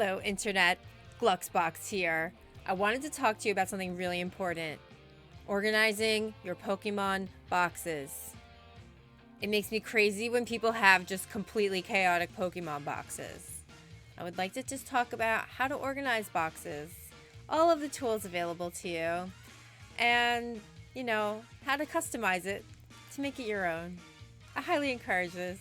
Hello, Internet. Gluxbox here. I wanted to talk to you about something really important. Organizing your Pokemon boxes. It makes me crazy when people have just completely chaotic Pokemon boxes. I would like to just talk about how to organize boxes, all of the tools available to you, and, how to customize it to make it your own. I highly encourage this.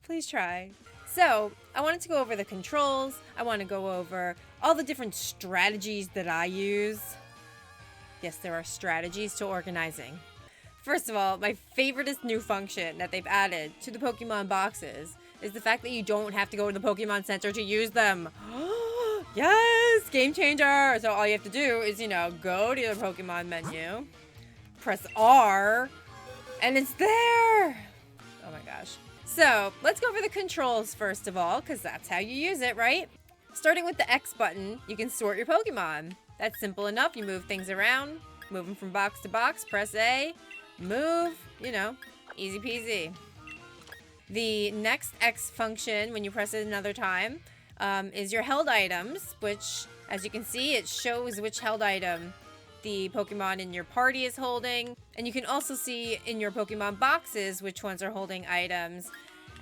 Please try. So, I wanted to go over the controls. I want to go over all the different strategies that I use. Yes, there are strategies to organizing. First of all, my favoriteest new function that they've added to the Pokemon boxes is the fact that you don't have to go to the Pokemon Center to use them. Yes! Game changer! So all you have to do is, go to the Pokemon menu, press R, and it's there! Oh my gosh. So, let's go over the controls first of all, because that's how you use it, right? Starting with the X button, you can sort your Pokemon. That's simple enough. You move things around, move them from box to box, press A, move, easy peasy. The next X function, when you press it another time, is your held items, which, as you can see, it shows which held item the Pokemon in your party is holding. And you can also see in your Pokemon boxes which ones are holding items,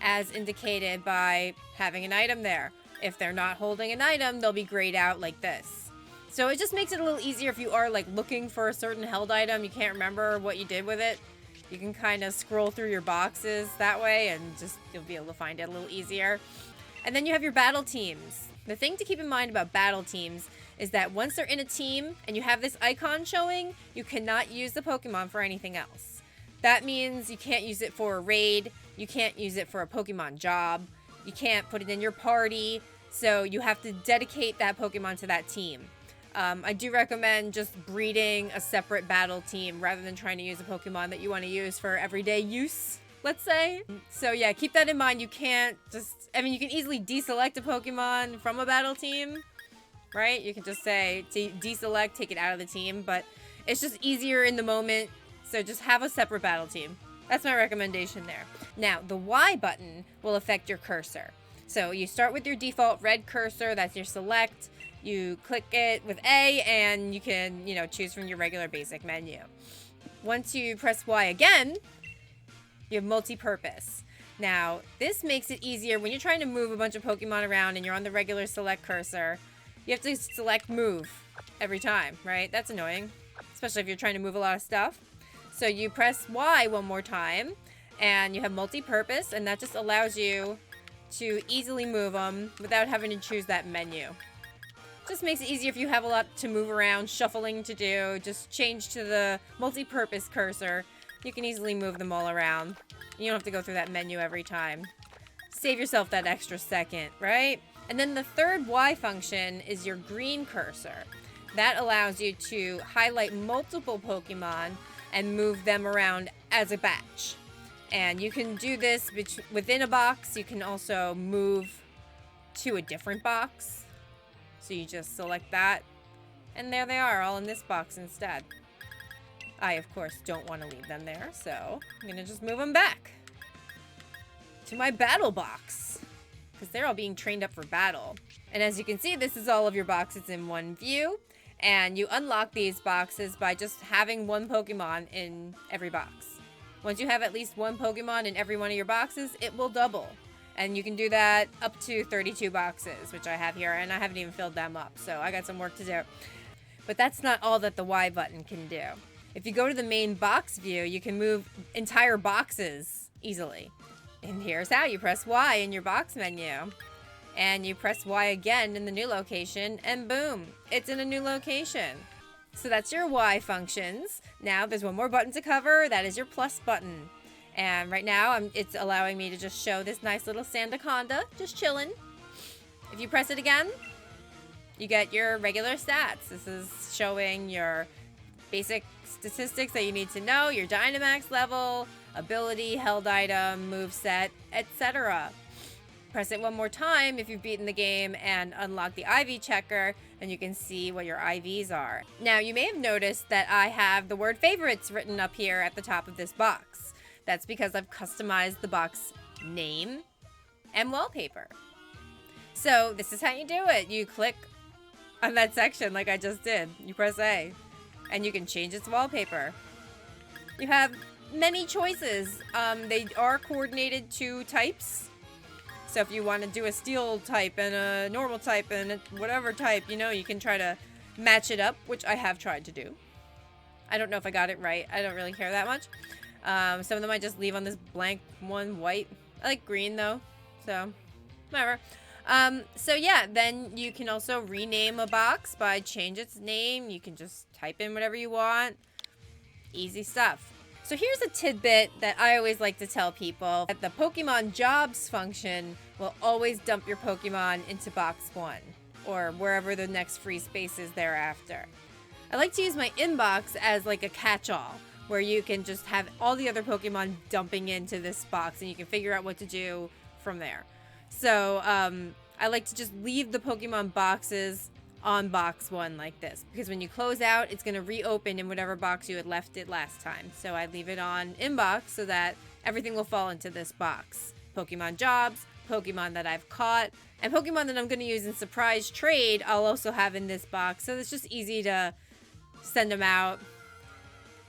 as indicated by having an item there. If they're not holding an item, they'll be grayed out like this. So it just makes it a little easier if you are looking for a certain held item, you can't remember what you did with it. You can kind of scroll through your boxes that way and you'll be able to find it a little easier. And then you have your battle teams. The thing to keep in mind about battle teams is that once they're in a team and you have this icon showing, you cannot use the Pokemon for anything else. That means you can't use it for a raid, you can't use it for a Pokemon job, you can't put it in your party, so you have to dedicate that Pokemon to that team. I do recommend just breeding a separate battle team rather than trying to use a Pokemon that you want to use for everyday use, let's say. So yeah, keep that in mind. You can't you can easily deselect a Pokemon from a battle team, right? You can just say deselect, take it out of the team, but it's just easier in the moment, so just have a separate battle team. That's my recommendation there. Now, the Y button will affect your cursor. So you start with your default red cursor, that's your select. You click it with A and you can, choose from your regular basic menu. Once you press Y again, you have multi-purpose. Now, this makes it easier when you're trying to move a bunch of Pokemon around and you're on the regular select cursor. You have to select move every time, right? That's annoying, especially if you're trying to move a lot of stuff. So you press Y one more time and you have multi-purpose, and that just allows you to easily move them without having to choose that menu. Just makes it easier if you have a lot to move around, shuffling to do. Just change to the multi-purpose cursor. You can easily move them all around. You don't have to go through that menu every time. Save yourself that extra second, right? And then the third Y function is your green cursor. That allows you to highlight multiple Pokemon and move them around as a batch. And you can do this within a box. You can also move to a different box. So you just select that, and there they are, all in this box instead. I, of course, don't want to leave them there, so I'm going to just move them back to my battle box, because they're all being trained up for battle. And as you can see, this is all of your boxes in one view, and you unlock these boxes by just having one Pokemon in every box. Once you have at least one Pokemon in every one of your boxes, it will double. And you can do that up to 32 boxes, which I have here, and I haven't even filled them up, so I got some work to do. But that's not all that the Y button can do. If you go to the main box view, you can move entire boxes easily. And here's how. You press Y in your box menu, and you press Y again in the new location, and boom, it's in a new location. So that's your Y functions. Now there's one more button to cover. That is your plus button. And right now, it's allowing me to just show this nice little Sandaconda, just chilling. If you press it again, you get your regular stats. This is showing your basic statistics that you need to know, your Dynamax level, ability, held item, moveset, etc. Press it one more time if you've beaten the game and unlock the IV checker, and you can see what your IVs are. Now, you may have noticed that I have the word favorites written up here at the top of this box. That's because I've customized the box name and wallpaper. So this is how you do it. You click on that section like I just did. You press A, and you can change its wallpaper. You have many choices. They are coordinated to types. So if you want to do a steel type and a normal type and a whatever type, you know, you can try to match it up, which I have tried to do. I don't know if I got it right. I don't really care that much. Some of them I just leave on this blank one white. I like green though, so whatever. So yeah, then you can also rename a box by change its name. You can just type in whatever you want. Easy stuff. So here's a tidbit that I always like to tell people. That the Pokemon Jobs function will always dump your Pokemon into box 1 or wherever the next free space is thereafter. I like to use my inbox as like a catch-all where you can just have all the other Pokemon dumping into this box and you can figure out what to do from there. So I like to just leave the Pokemon boxes on box 1 like this, because when you close out, it's going to reopen in whatever box you had left it last time. So I leave it on inbox so that everything will fall into this box. Pokemon Jobs, Pokemon that I've caught, and Pokemon that I'm going to use in surprise trade I'll also have in this box, so it's just easy to send them out.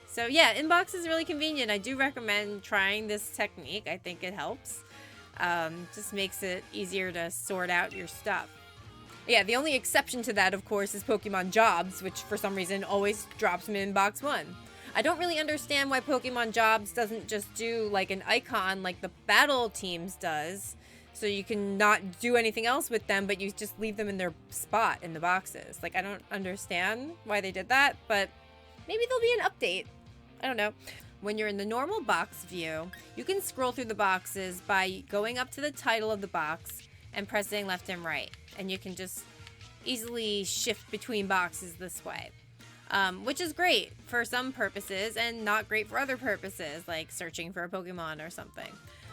So yeah, inbox is really convenient. I do recommend trying this technique. I think it helps. Just makes it easier to sort out your stuff. Yeah, the only exception to that, of course, is Pokemon Jobs, which for some reason always drops them in box 1. I don't really understand why Pokemon Jobs doesn't just do like an icon like the battle teams does, so you can not do anything else with them, but you just leave them in their spot in the boxes. Like, I don't understand why they did that, but maybe there'll be an update. I don't know. When you're in the normal box view, you can scroll through the boxes by going up to the title of the box and pressing left and right. And you can just easily shift between boxes this way, which is great for some purposes and not great for other purposes, like searching for a Pokemon or something.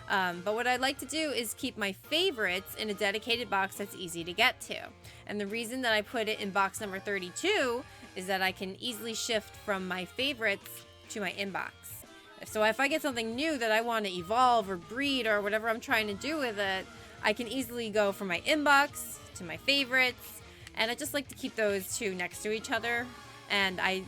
But what I like to do is keep my favorites in a dedicated box that's easy to get to. And the reason that I put it in box number 32 is that I can easily shift from my favorites to my inbox. So if I get something new that I want to evolve or breed or whatever I'm trying to do with it, I can easily go from my inbox to my favorites, and I just like to keep those two next to each other. And I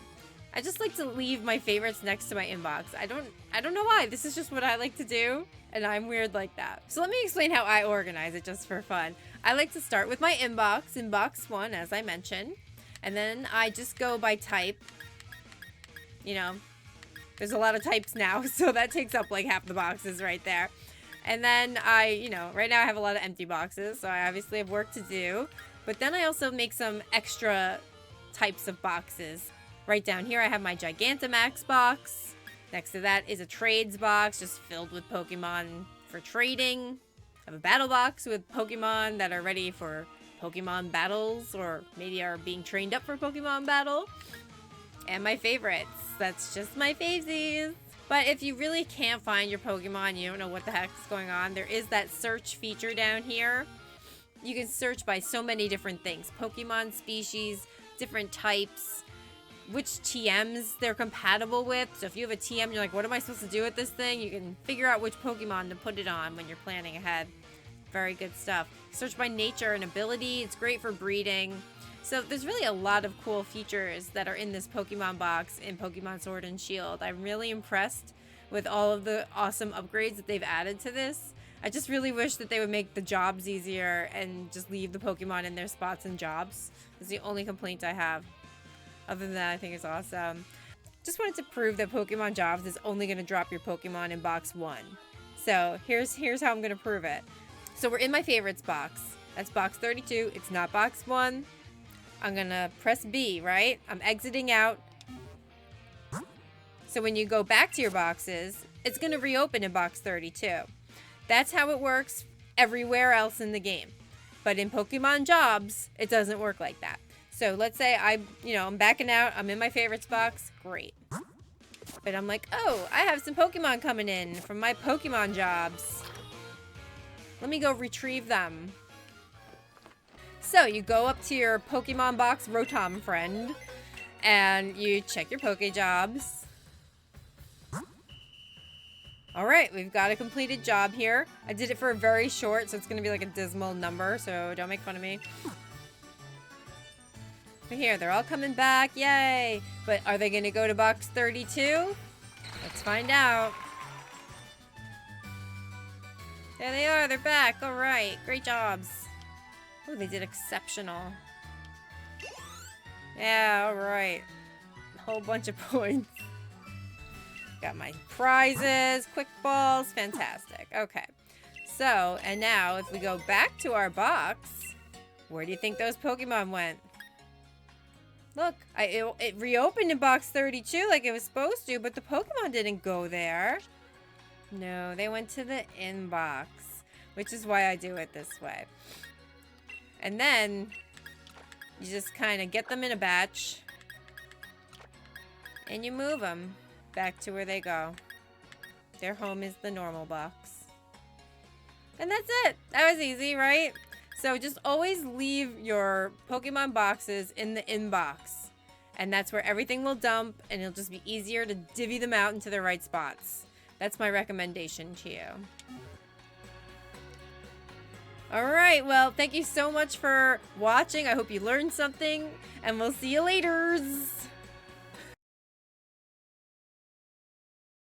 just like to leave my favorites next to my inbox. I don't know why. This is just what I like to do, and I'm weird like that. So let me explain how I organize it just for fun. I like to start with my inbox in box 1, as I mentioned, and then I just go by type. You know, there's a lot of types now, so that takes up like half the boxes right there. And then right now I have a lot of empty boxes, so I obviously have work to do. But then I also make some extra types of boxes. Right down here I have my Gigantamax box. Next to that is a trades box, just filled with Pokemon for trading. I have a battle box with Pokemon that are ready for Pokemon battles, or maybe are being trained up for Pokemon battle. And my favorites. That's just my favesies. But if you really can't find your Pokemon, you don't know what the heck's going on, there is that search feature down here. You can search by so many different things. Pokemon species, different types, which TMs they're compatible with. So if you have a TM, you're like, what am I supposed to do with this thing? You can figure out which Pokemon to put it on when you're planning ahead. Very good stuff. Search by nature and ability. It's great for breeding. So there's really a lot of cool features that are in this Pokemon box in Pokemon Sword and Shield. I'm really impressed with all of the awesome upgrades that they've added to this. I just really wish that they would make the jobs easier and just leave the Pokemon in their spots in jobs. That's the only complaint I have. Other than that, I think it's awesome. Just wanted to prove that Pokemon Jobs is only going to drop your Pokemon in box 1. So here's how I'm going to prove it. So we're in my favorites box. That's box 32. It's not box 1. I'm going to press B, right? I'm exiting out. So when you go back to your boxes, it's going to reopen in box 32. That's how it works everywhere else in the game. But in Pokemon Jobs, it doesn't work like that. So let's say I'm backing out. I'm in my favorites box. Great. But I'm like, oh, I have some Pokemon coming in from my Pokemon Jobs. Let me go retrieve them. So you go up to your Pokemon box Rotom friend, and you check your Pokejobs. All right, we've got a completed job here. I did it for a very short, so it's going to be like a dismal number, so don't make fun of me. But here, they're all coming back. Yay! But are they going to go to box 32? Let's find out. There they are. They're back. All right. Great jobs. Oh, they did exceptional. Yeah, all right. A whole bunch of points. Got my prizes, quick balls, fantastic. Okay. So, and now if we go back to our box, where do you think those Pokemon went? Look, it reopened in box 32 like it was supposed to, but the Pokemon didn't go there. No, they went to the inbox, which is why I do it this way. And then you just kind of get them in a batch and you move them back to where they go. Their home is the normal box. And that's it. That was easy, right? So just always leave your Pokemon boxes in the inbox. And that's where everything will dump, and it'll just be easier to divvy them out into the right spots. That's my recommendation to you. Alright, well, thank you so much for watching. I hope you learned something, and we'll see you later.